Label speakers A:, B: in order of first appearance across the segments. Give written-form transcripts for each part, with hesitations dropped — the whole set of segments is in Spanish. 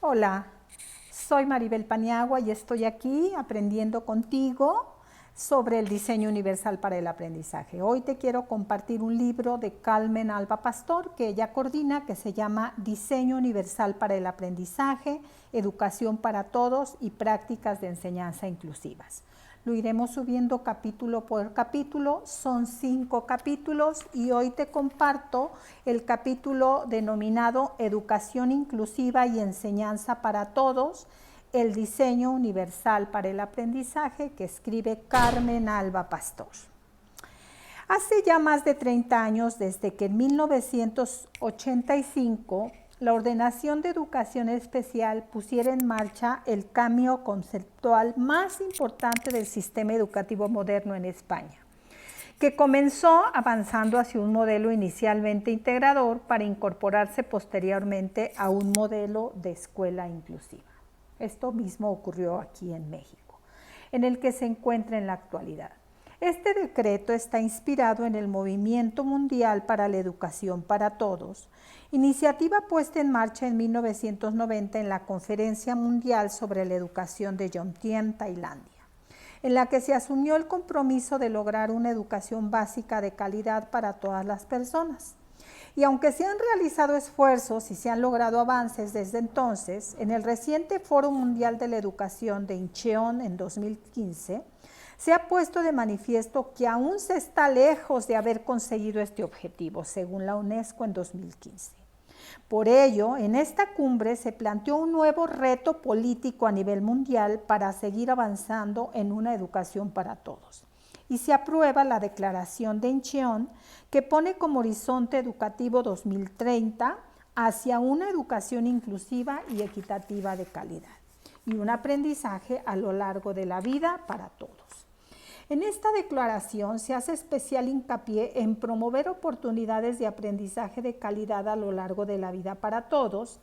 A: Hola, soy Maribel Paniagua y estoy aquí aprendiendo contigo sobre el diseño universal para el aprendizaje. Hoy te quiero compartir un libro de Carmen Alba Pastor que ella coordina, que se llama Diseño Universal para el Aprendizaje, Educación para Todos y Prácticas de Enseñanza Inclusivas. Lo iremos subiendo capítulo por capítulo, son 5 capítulos y hoy te comparto el capítulo denominado Educación Inclusiva y Enseñanza para Todos, el diseño universal para el aprendizaje, que escribe Carmen Alba Pastor. Hace ya más de 30 años, desde que en 1985 la Ordenación de Educación Especial pusiera en marcha el cambio conceptual más importante del sistema educativo moderno en España, que comenzó avanzando hacia un modelo inicialmente integrador para incorporarse posteriormente a un modelo de escuela inclusiva. Esto mismo ocurrió aquí en México, en el que se encuentra en la actualidad. Este decreto está inspirado en el Movimiento Mundial para la Educación para Todos, iniciativa puesta en marcha en 1990 en la Conferencia Mundial sobre la Educación de Jomtien, Tailandia, en la que se asumió el compromiso de lograr una educación básica de calidad para todas las personas. Y aunque se han realizado esfuerzos y se han logrado avances desde entonces, en el reciente Foro Mundial de la Educación de Incheon en 2015, se ha puesto de manifiesto que aún se está lejos de haber conseguido este objetivo, según la UNESCO en 2015. Por ello, en esta cumbre se planteó un nuevo reto político a nivel mundial para seguir avanzando en una educación para todos. Y se aprueba la Declaración de Incheon, que pone como horizonte educativo 2030 hacia una educación inclusiva y equitativa de calidad y un aprendizaje a lo largo de la vida para todos. En esta declaración se hace especial hincapié en promover oportunidades de aprendizaje de calidad a lo largo de la vida para todos,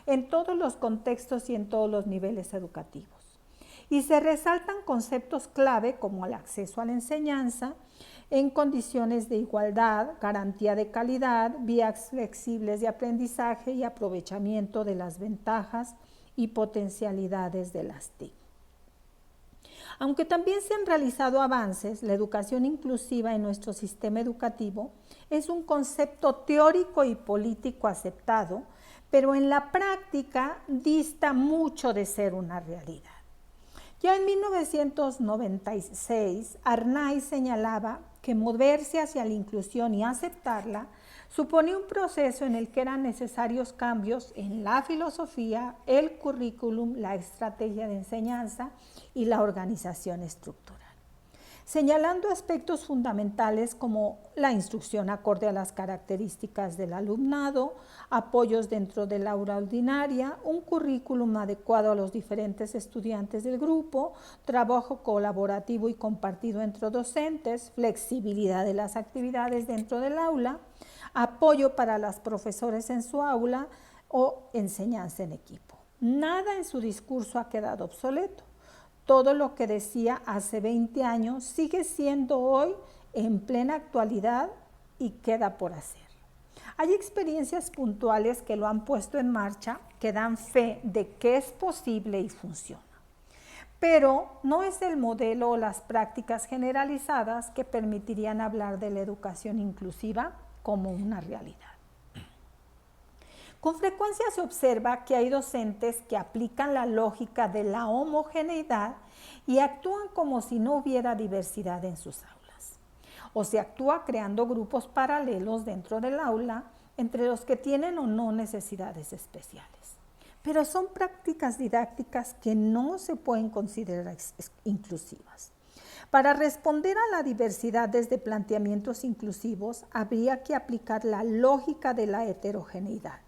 A: en todos los contextos y en todos los niveles educativos. Y se resaltan conceptos clave como el acceso a la enseñanza en condiciones de igualdad, garantía de calidad, vías flexibles de aprendizaje y aprovechamiento de las ventajas y potencialidades de las TIC. Aunque también se han realizado avances, la educación inclusiva en nuestro sistema educativo es un concepto teórico y político aceptado, pero en la práctica dista mucho de ser una realidad. Ya en 1996, Arnaiz señalaba que moverse hacia la inclusión y aceptarla supone un proceso en el que eran necesarios cambios en la filosofía, el currículum, la estrategia de enseñanza y la organización estructural, señalando aspectos fundamentales como la instrucción acorde a las características del alumnado, apoyos dentro del aula ordinaria, un currículum adecuado a los diferentes estudiantes del grupo, trabajo colaborativo y compartido entre docentes, flexibilidad de las actividades dentro del aula, apoyo para los profesores en su aula o enseñanza en equipo. Nada en su discurso ha quedado obsoleto. Todo lo que decía hace 20 años sigue siendo hoy en plena actualidad y queda por hacer. Hay experiencias puntuales que lo han puesto en marcha, que dan fe de que es posible y funciona. Pero no es el modelo o las prácticas generalizadas que permitirían hablar de la educación inclusiva como una realidad. Con frecuencia se observa que hay docentes que aplican la lógica de la homogeneidad y actúan como si no hubiera diversidad en sus aulas. O se actúa creando grupos paralelos dentro del aula entre los que tienen o no necesidades especiales. Pero son prácticas didácticas que no se pueden considerar inclusivas. Para responder a la diversidad desde planteamientos inclusivos, habría que aplicar la lógica de la heterogeneidad,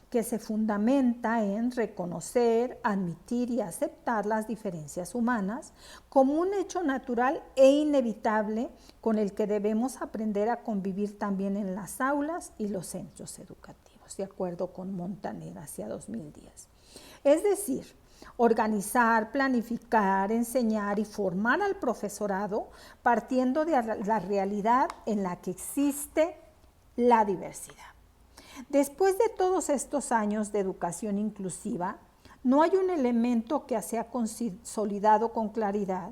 A: que se fundamenta en reconocer, admitir y aceptar las diferencias humanas como un hecho natural e inevitable con el que debemos aprender a convivir también en las aulas y los centros educativos, de acuerdo con Montaner hacia 2010. Es decir, organizar, planificar, enseñar y formar al profesorado partiendo de la realidad en la que existe la diversidad. Después de todos estos años de educación inclusiva, no hay un elemento que sea consolidado con claridad,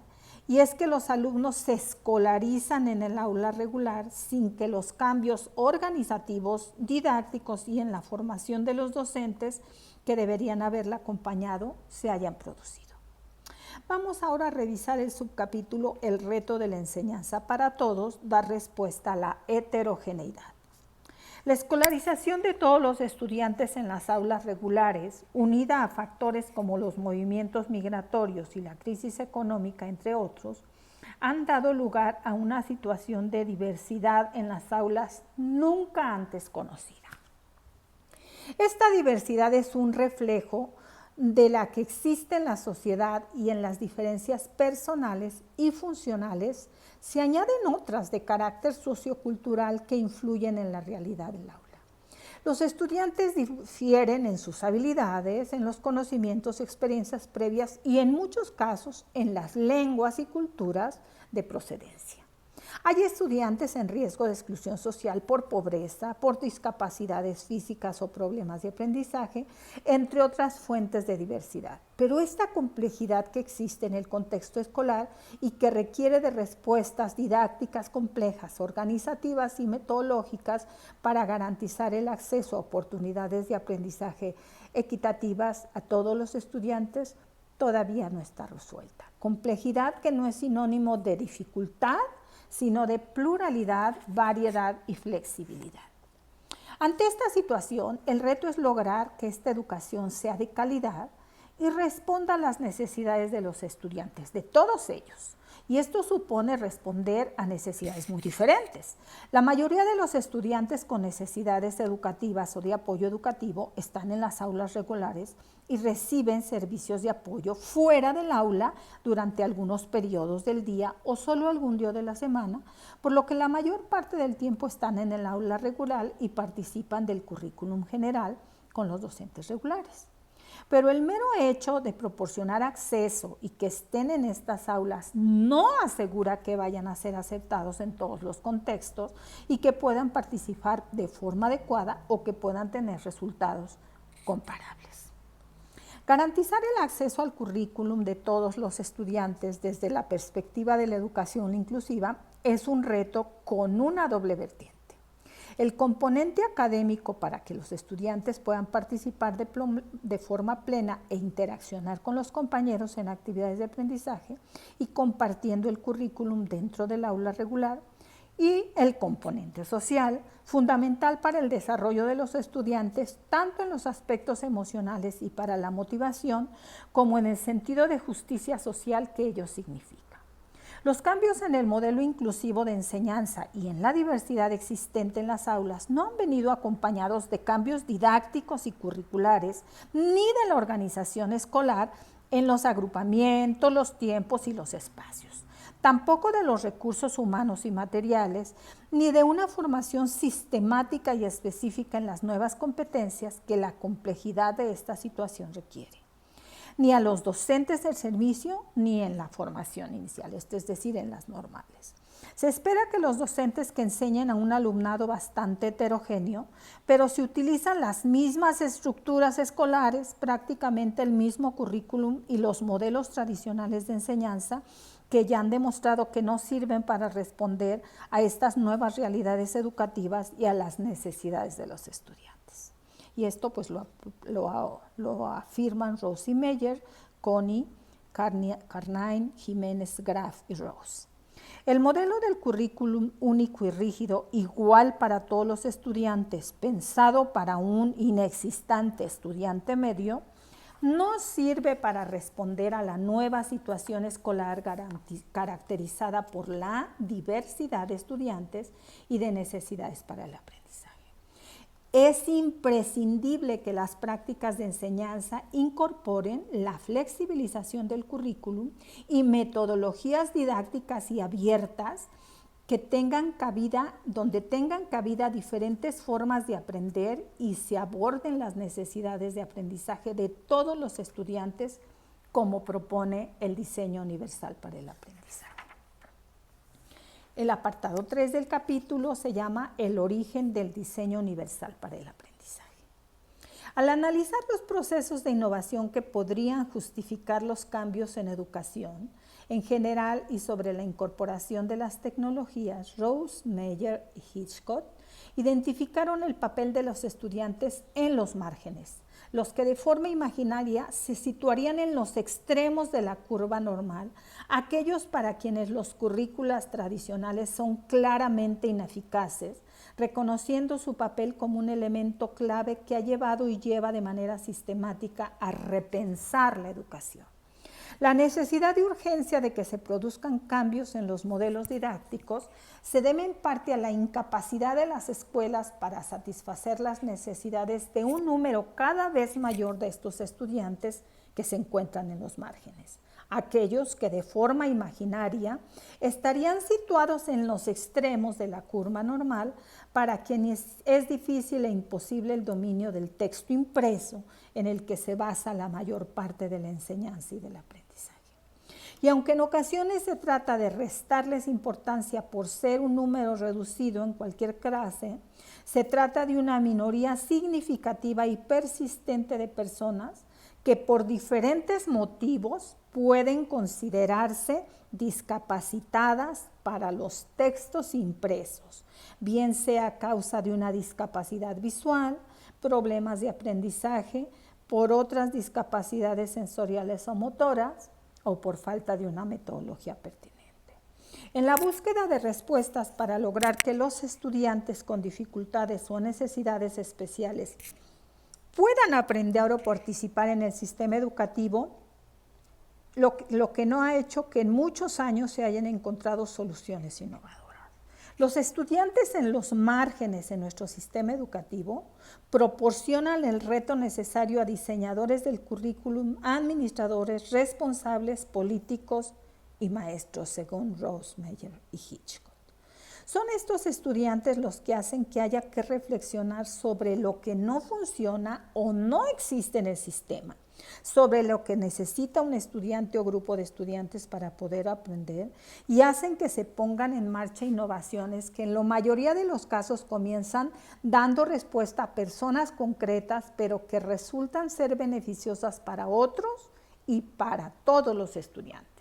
A: y es que los alumnos se escolarizan en el aula regular sin que los cambios organizativos, didácticos y en la formación de los docentes que deberían haberla acompañado se hayan producido. Vamos ahora a revisar el subcapítulo El reto de la enseñanza para todos, dar respuesta a la heterogeneidad. La escolarización de todos los estudiantes en las aulas regulares, unida a factores como los movimientos migratorios y la crisis económica, entre otros, han dado lugar a una situación de diversidad en las aulas nunca antes conocida. Esta diversidad es un reflejo de la que existe en la sociedad, y en las diferencias personales y funcionales se añaden otras de carácter sociocultural que influyen en la realidad del aula. Los estudiantes difieren en sus habilidades, en los conocimientos, experiencias previas y en muchos casos en las lenguas y culturas de procedencia. Hay estudiantes en riesgo de exclusión social por pobreza, por discapacidades físicas o problemas de aprendizaje, entre otras fuentes de diversidad. Pero esta complejidad que existe en el contexto escolar y que requiere de respuestas didácticas complejas, organizativas y metodológicas para garantizar el acceso a oportunidades de aprendizaje equitativas a todos los estudiantes, todavía no está resuelta. Complejidad que no es sinónimo de dificultad, sino de pluralidad, variedad y flexibilidad. Ante esta situación, el reto es lograr que esta educación sea de calidad y responda a las necesidades de los estudiantes, de todos ellos. Y esto supone responder a necesidades muy diferentes. La mayoría de los estudiantes con necesidades educativas o de apoyo educativo están en las aulas regulares y reciben servicios de apoyo fuera del aula durante algunos periodos del día o solo algún día de la semana, por lo que la mayor parte del tiempo están en el aula regular y participan del currículum general con los docentes regulares. Pero el mero hecho de proporcionar acceso y que estén en estas aulas no asegura que vayan a ser aceptados en todos los contextos y que puedan participar de forma adecuada o que puedan tener resultados comparables. Garantizar el acceso al currículum de todos los estudiantes desde la perspectiva de la educación inclusiva es un reto con una doble vertiente. El componente académico para que los estudiantes puedan participar de forma plena e interaccionar con los compañeros en actividades de aprendizaje y compartiendo el currículum dentro del aula regular, y el componente social, fundamental para el desarrollo de los estudiantes, tanto en los aspectos emocionales y para la motivación, como en el sentido de justicia social que ello significa. Los cambios en el modelo inclusivo de enseñanza y en la diversidad existente en las aulas no han venido acompañados de cambios didácticos y curriculares, ni de la organización escolar en los agrupamientos, los tiempos y los espacios. Tampoco de los recursos humanos y materiales, ni de una formación sistemática y específica en las nuevas competencias que la complejidad de esta situación requiere. Ni a los docentes del servicio, ni en la formación inicial, esto es decir, en las normales. Se espera que los docentes que enseñen a un alumnado bastante heterogéneo, pero se utilizan las mismas estructuras escolares, prácticamente el mismo currículum y los modelos tradicionales de enseñanza, que ya han demostrado que no sirven para responder a estas nuevas realidades educativas y a las necesidades de los estudiantes. Y esto pues lo afirman Rose y Meyer, Connie, Carnine, Jiménez, Graf y Rose. El modelo del currículum único y rígido, igual para todos los estudiantes, pensado para un inexistente estudiante medio, no sirve para responder a la nueva situación escolar caracterizada por la diversidad de estudiantes y de necesidades para el aprendizaje. Es imprescindible que las prácticas de enseñanza incorporen la flexibilización del currículum y metodologías didácticas y abiertas que donde tengan cabida diferentes formas de aprender y se aborden las necesidades de aprendizaje de todos los estudiantes, como propone el diseño universal para el aprendizaje. El apartado 3 del capítulo se llama El origen del diseño universal para el aprendizaje. Al analizar los procesos de innovación que podrían justificar los cambios en educación, en general y sobre la incorporación de las tecnologías, Rose, Meyer y Hitchcock identificaron el papel de los estudiantes en los márgenes, los que de forma imaginaria se situarían en los extremos de la curva normal, aquellos para quienes los currículas tradicionales son claramente ineficaces, reconociendo su papel como un elemento clave que ha llevado y lleva de manera sistemática a repensar la educación. La necesidad y urgencia de que se produzcan cambios en los modelos didácticos se debe en parte a la incapacidad de las escuelas para satisfacer las necesidades de un número cada vez mayor de estos estudiantes que se encuentran en los márgenes. Aquellos que de forma imaginaria estarían situados en los extremos de la curva normal, para quienes es difícil e imposible el dominio del texto impreso en el que se basa la mayor parte de la enseñanza y del aprendizaje. Y aunque en ocasiones se trata de restarles importancia por ser un número reducido en cualquier clase, se trata de una minoría significativa y persistente de personas que por diferentes motivos pueden considerarse discapacitadas para los textos impresos, bien sea a causa de una discapacidad visual, problemas de aprendizaje, por otras discapacidades sensoriales o motoras, o por falta de una metodología pertinente. En la búsqueda de respuestas para lograr que los estudiantes con dificultades o necesidades especiales puedan aprender o participar en el sistema educativo, lo que no ha hecho que en muchos años se hayan encontrado soluciones innovadoras. Los estudiantes en los márgenes en nuestro sistema educativo proporcionan el reto necesario a diseñadores del currículum, administradores, responsables, políticos y maestros, según Rose, Meyer y Hitchcock. Son estos estudiantes los que hacen que haya que reflexionar sobre lo que no funciona o no existe en el sistema, sobre lo que necesita un estudiante o grupo de estudiantes para poder aprender, y hacen que se pongan en marcha innovaciones que en la mayoría de los casos comienzan dando respuesta a personas concretas, pero que resultan ser beneficiosas para otros y para todos los estudiantes.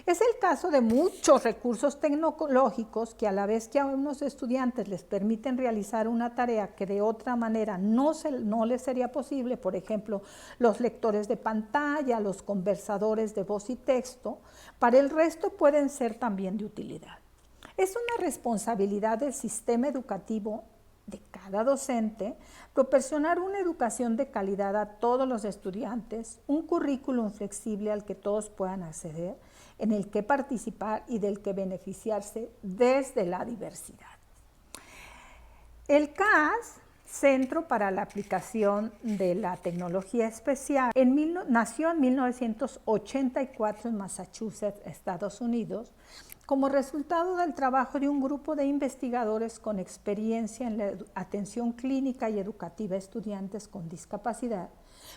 A: Es el caso de muchos recursos tecnológicos que, a la vez que a unos estudiantes les permiten realizar una tarea que de otra manera no les sería posible, por ejemplo, los lectores de pantalla, los conversadores de voz y texto, para el resto pueden ser también de utilidad. Es una responsabilidad del sistema educativo, de cada docente, proporcionar una educación de calidad a todos los estudiantes, un currículum flexible al que todos puedan acceder, en el que participar y del que beneficiarse desde la diversidad. El CAS, Centro para la Aplicación de la Tecnología Especial, nació en 1984 en Massachusetts, Estados Unidos, como resultado del trabajo de un grupo de investigadores con experiencia en la atención clínica y educativa a estudiantes con discapacidad,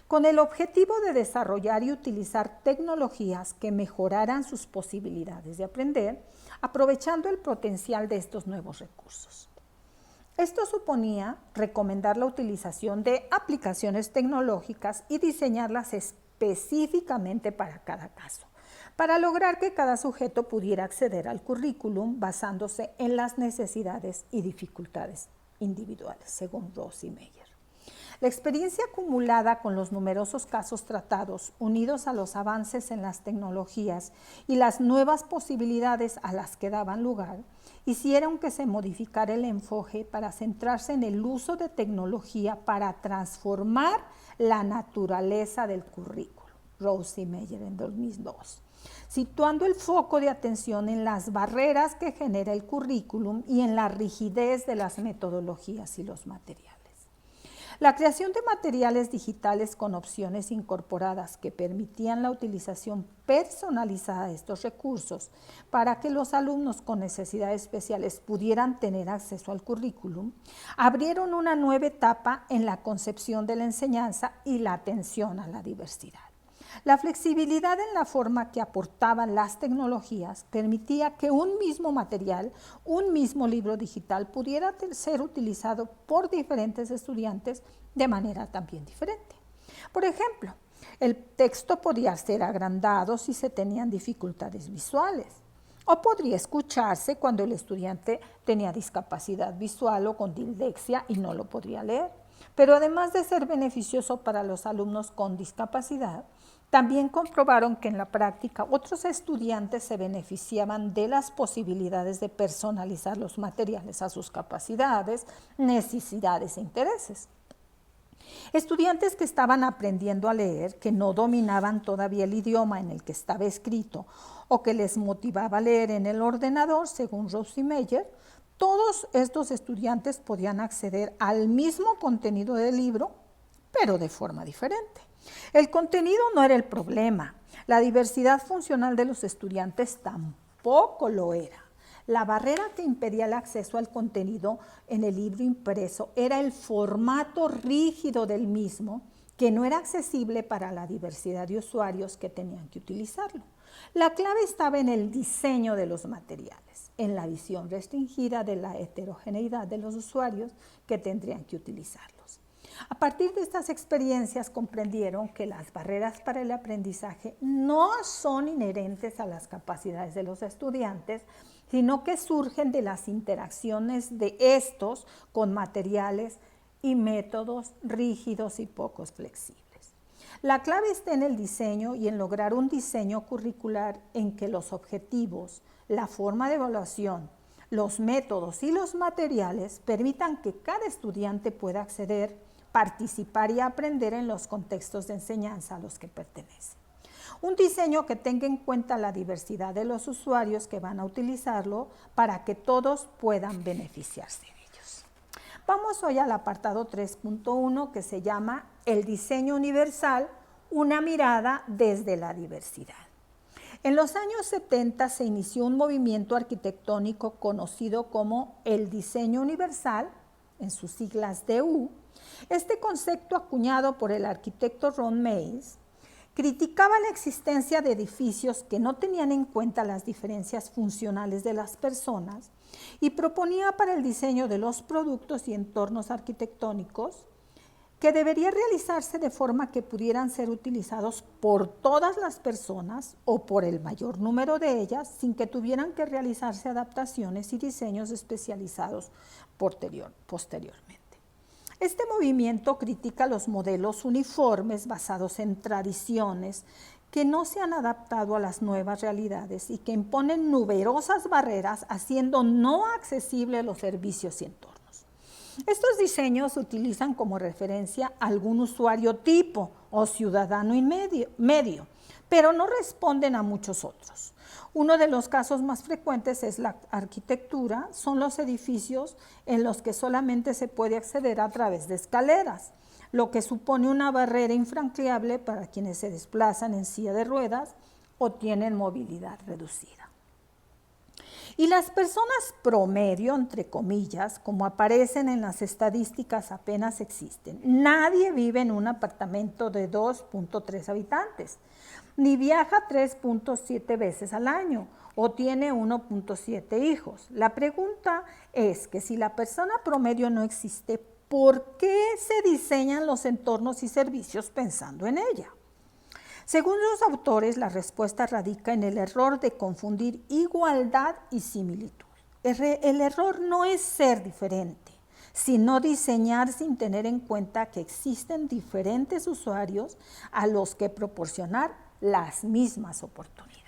A: con el objetivo de desarrollar y utilizar tecnologías que mejoraran sus posibilidades de aprender, aprovechando el potencial de estos nuevos recursos. Esto suponía recomendar la utilización de aplicaciones tecnológicas y diseñarlas específicamente para cada caso, para lograr que cada sujeto pudiera acceder al currículum basándose en las necesidades y dificultades individuales, según Rose y Meyer. La experiencia acumulada con los numerosos casos tratados, unidos a los avances en las tecnologías y las nuevas posibilidades a las que daban lugar, hicieron que se modificara el enfoque para centrarse en el uso de tecnología para transformar la naturaleza del currículo. Rose y Meyer en 2002. Situando el foco de atención en las barreras que genera el currículum y en la rigidez de las metodologías y los materiales. La creación de materiales digitales con opciones incorporadas que permitían la utilización personalizada de estos recursos para que los alumnos con necesidades especiales pudieran tener acceso al currículum, abrieron una nueva etapa en la concepción de la enseñanza y la atención a la diversidad. La flexibilidad en la forma que aportaban las tecnologías permitía que un mismo material, un mismo libro digital, pudiera ser utilizado por diferentes estudiantes de manera también diferente. Por ejemplo, el texto podía ser agrandado si se tenían dificultades visuales, o podría escucharse cuando el estudiante tenía discapacidad visual o con dislexia y no lo podría leer. Pero además de ser beneficioso para los alumnos con discapacidad, también comprobaron que en la práctica otros estudiantes se beneficiaban de las posibilidades de personalizar los materiales a sus capacidades, necesidades e intereses. Estudiantes que estaban aprendiendo a leer, que no dominaban todavía el idioma en el que estaba escrito o que les motivaba a leer en el ordenador, según Rosie Meyer, todos estos estudiantes podían acceder al mismo contenido del libro, pero de forma diferente. El contenido no era el problema, la diversidad funcional de los estudiantes tampoco lo era. La barrera que impedía el acceso al contenido en el libro impreso era el formato rígido del mismo, que no era accesible para la diversidad de usuarios que tenían que utilizarlo. La clave estaba en el diseño de los materiales, en la visión restringida de la heterogeneidad de los usuarios que tendrían que utilizarlos. A partir de estas experiencias comprendieron que las barreras para el aprendizaje no son inherentes a las capacidades de los estudiantes, sino que surgen de las interacciones de estos con materiales y métodos rígidos y poco flexibles. La clave está en el diseño y en lograr un diseño curricular en que los objetivos, la forma de evaluación, los métodos y los materiales permitan que cada estudiante pueda acceder, participar y aprender en los contextos de enseñanza a los que pertenece. Un diseño que tenga en cuenta la diversidad de los usuarios que van a utilizarlo para que todos puedan beneficiarse de ellos. Vamos hoy al apartado 3.1 que se llama El diseño universal, una mirada desde la diversidad. En los años 70 se inició un movimiento arquitectónico conocido como el diseño universal, en sus siglas DU. Este concepto, acuñado por el arquitecto Ron Mays, criticaba la existencia de edificios que no tenían en cuenta las diferencias funcionales de las personas y proponía para el diseño de los productos y entornos arquitectónicos que debería realizarse de forma que pudieran ser utilizados por todas las personas o por el mayor número de ellas sin que tuvieran que realizarse adaptaciones y diseños especializados posteriormente. Este movimiento critica los modelos uniformes basados en tradiciones que no se han adaptado a las nuevas realidades y que imponen numerosas barreras, haciendo no accesibles los servicios y entornos. Estos diseños utilizan como referencia algún usuario tipo o ciudadano medio, pero no responden a muchos otros. Uno de los casos más frecuentes es la arquitectura, son los edificios en los que solamente se puede acceder a través de escaleras, lo que supone una barrera infranqueable para quienes se desplazan en silla de ruedas o tienen movilidad reducida. Y las personas promedio, entre comillas, como aparecen en las estadísticas, apenas existen. Nadie vive en un apartamento de 2.3 habitantes, ni viaja 3.7 veces al año o tiene 1.7 hijos. La pregunta es que si la persona promedio no existe, ¿por qué se diseñan los entornos y servicios pensando en ella? Según los autores, la respuesta radica en el error de confundir igualdad y similitud. El error no es ser diferente, sino diseñar sin tener en cuenta que existen diferentes usuarios a los que proporcionar las mismas oportunidades.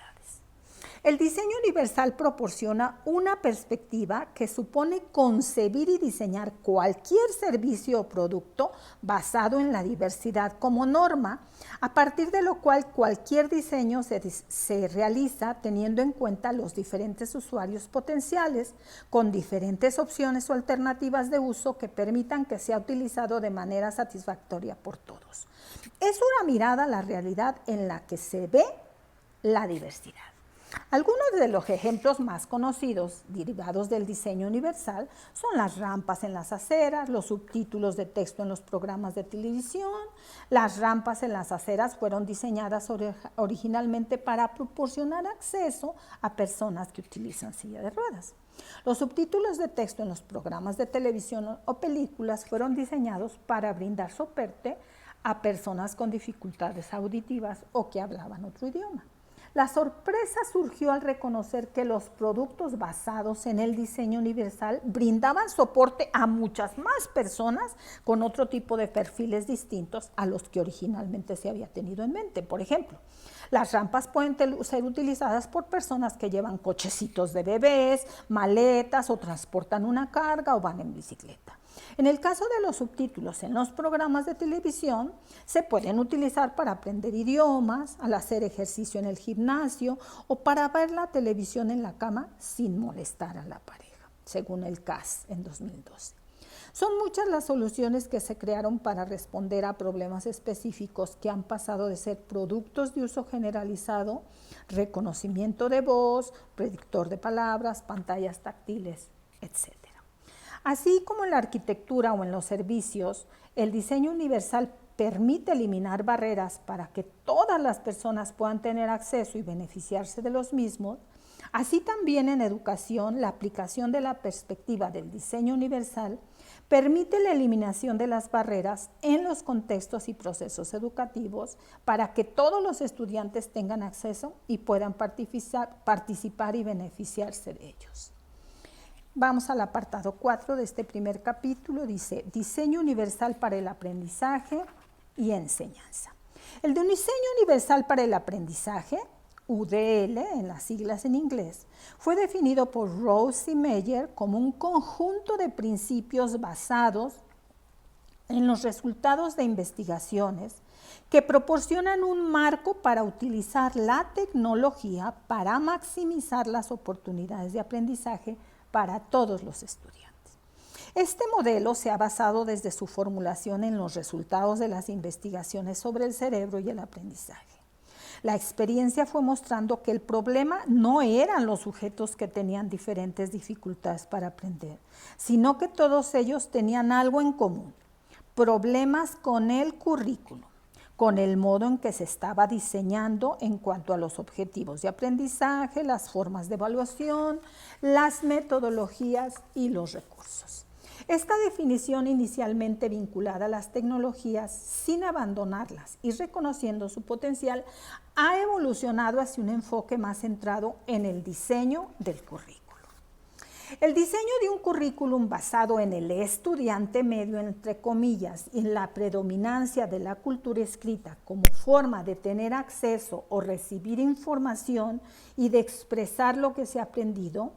A: El diseño universal proporciona una perspectiva que supone concebir y diseñar cualquier servicio o producto basado en la diversidad como norma, a partir de lo cual cualquier diseño se realiza teniendo en cuenta los diferentes usuarios potenciales, con diferentes opciones o alternativas de uso que permitan que sea utilizado de manera satisfactoria por todos. Es una mirada a la realidad en la que se ve la diversidad. Algunos de los ejemplos más conocidos derivados del diseño universal son las rampas en las aceras, los subtítulos de texto en los programas de televisión. Las rampas en las aceras fueron diseñadas originalmente para proporcionar acceso a personas que utilizan silla de ruedas. Los subtítulos de texto en los programas de televisión o películas fueron diseñados para brindar soporte a personas con dificultades auditivas o que hablaban otro idioma. La sorpresa surgió al reconocer que los productos basados en el diseño universal brindaban soporte a muchas más personas con otro tipo de perfiles distintos a los que originalmente se había tenido en mente. Por ejemplo, las rampas pueden ser utilizadas por personas que llevan cochecitos de bebés, maletas o transportan una carga o van en bicicleta. En el caso de los subtítulos en los programas de televisión, se pueden utilizar para aprender idiomas, al hacer ejercicio en el gimnasio o para ver la televisión en la cama sin molestar a la pareja, según el CAS en 2012. Son muchas las soluciones que se crearon para responder a problemas específicos que han pasado de ser productos de uso generalizado, reconocimiento de voz, predictor de palabras, pantallas táctiles, etc. Así como en la arquitectura o en los servicios, el diseño universal permite eliminar barreras para que todas las personas puedan tener acceso y beneficiarse de los mismos. Así también en educación, la aplicación de la perspectiva del diseño universal permite la eliminación de las barreras en los contextos y procesos educativos para que todos los estudiantes tengan acceso y puedan participar y beneficiarse de ellos. Vamos al apartado 4 de este primer capítulo. Dice, diseño universal para el aprendizaje y enseñanza. El diseño universal para el aprendizaje, UDL en las siglas en inglés, fue definido por Rose y Meyer como un conjunto de principios basados en los resultados de investigaciones que proporcionan un marco para utilizar la tecnología para maximizar las oportunidades de aprendizaje para todos los estudiantes. Este modelo se ha basado desde su formulación en los resultados de las investigaciones sobre el cerebro y el aprendizaje. La experiencia fue mostrando que el problema no eran los sujetos que tenían diferentes dificultades para aprender, sino que todos ellos tenían algo en común: problemas con el currículo, con el modo en que se estaba diseñando en cuanto a los objetivos de aprendizaje, las formas de evaluación, las metodologías y los recursos. Esta definición, inicialmente vinculada a las tecnologías sin abandonarlas y reconociendo su potencial, ha evolucionado hacia un enfoque más centrado en el diseño del currículo. El diseño de un currículum basado en el estudiante medio, entre comillas, y en la predominancia de la cultura escrita como forma de tener acceso o recibir información y de expresar lo que se ha aprendido,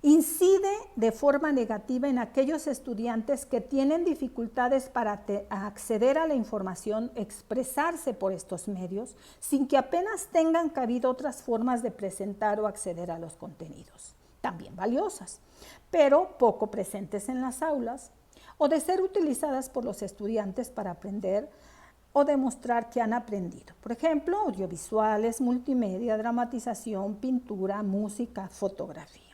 A: incide de forma negativa en aquellos estudiantes que tienen dificultades para acceder a la información, expresarse por estos medios, sin que apenas tengan cabida otras formas de presentar o acceder a los contenidos, también valiosas, pero poco presentes en las aulas, o de ser utilizadas por los estudiantes para aprender o demostrar que han aprendido. Por ejemplo, audiovisuales, multimedia, dramatización, pintura, música, fotografía.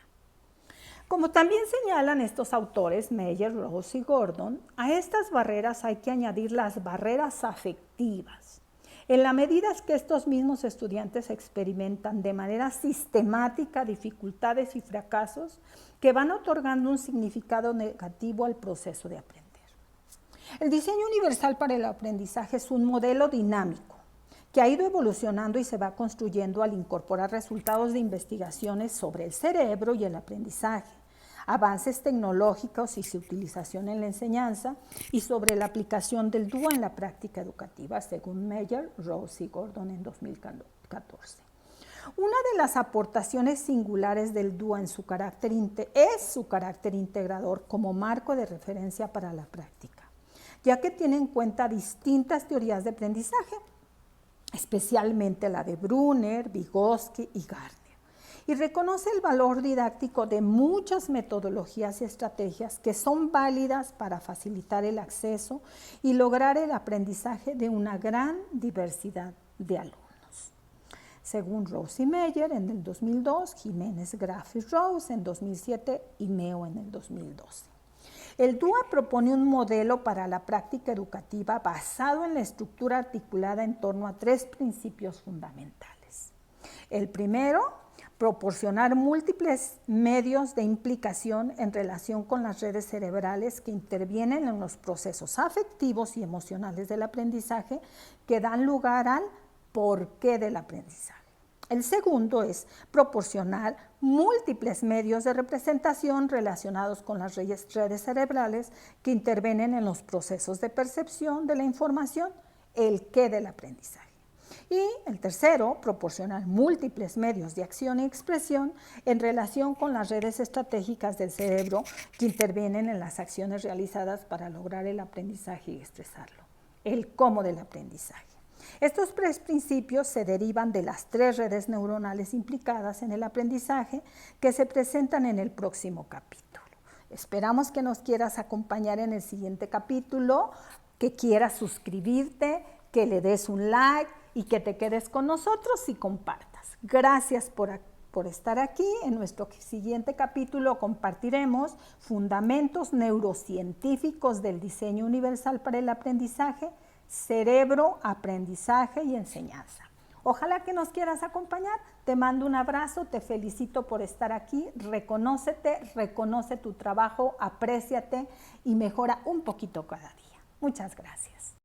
A: Como también señalan estos autores, Meyer, Rose y Gordon, a estas barreras hay que añadir las barreras afectivas. En la medida que estos mismos estudiantes experimentan de manera sistemática dificultades y fracasos que van otorgando un significado negativo al proceso de aprender. El diseño universal para el aprendizaje es un modelo dinámico que ha ido evolucionando y se va construyendo al incorporar resultados de investigaciones sobre el cerebro y el aprendizaje, avances tecnológicos y su utilización en la enseñanza, y sobre la aplicación del DUA en la práctica educativa, según Meyer, Rose y Gordon en 2014. Una de las aportaciones singulares del DUA es su carácter integrador como marco de referencia para la práctica, ya que tiene en cuenta distintas teorías de aprendizaje, especialmente la de Brunner, Vygotsky y Gardner, y reconoce el valor didáctico de muchas metodologías y estrategias que son válidas para facilitar el acceso y lograr el aprendizaje de una gran diversidad de alumnos. según Rose y Meyer en el 2002, Jiménez, Graf y Rose en 2007 y Meo en el 2012. El DUA propone un modelo para la práctica educativa basado en la estructura articulada en torno a 3 principios fundamentales. El primero, proporcionar múltiples medios de implicación en relación con las redes cerebrales que intervienen en los procesos afectivos y emocionales del aprendizaje que dan lugar al porqué del aprendizaje. El segundo es proporcionar múltiples medios de representación relacionados con las redes cerebrales que intervienen en los procesos de percepción de la información, el qué del aprendizaje. Y el tercero, proporcionar múltiples medios de acción y expresión en relación con las redes estratégicas del cerebro que intervienen en las acciones realizadas para lograr el aprendizaje y expresarlo, el cómo del aprendizaje. Estos 3 principios se derivan de las 3 redes neuronales implicadas en el aprendizaje que se presentan en el próximo capítulo. Esperamos que nos quieras acompañar en el siguiente capítulo, que quieras suscribirte, que le des un like y que te quedes con nosotros y compartas. Gracias por estar aquí. En nuestro siguiente capítulo compartiremos fundamentos neurocientíficos del diseño universal para el aprendizaje, cerebro, aprendizaje y enseñanza. Ojalá que nos quieras acompañar. Te mando un abrazo, te felicito por estar aquí. Reconócete, reconoce tu trabajo, apréciate y mejora un poquito cada día. Muchas gracias.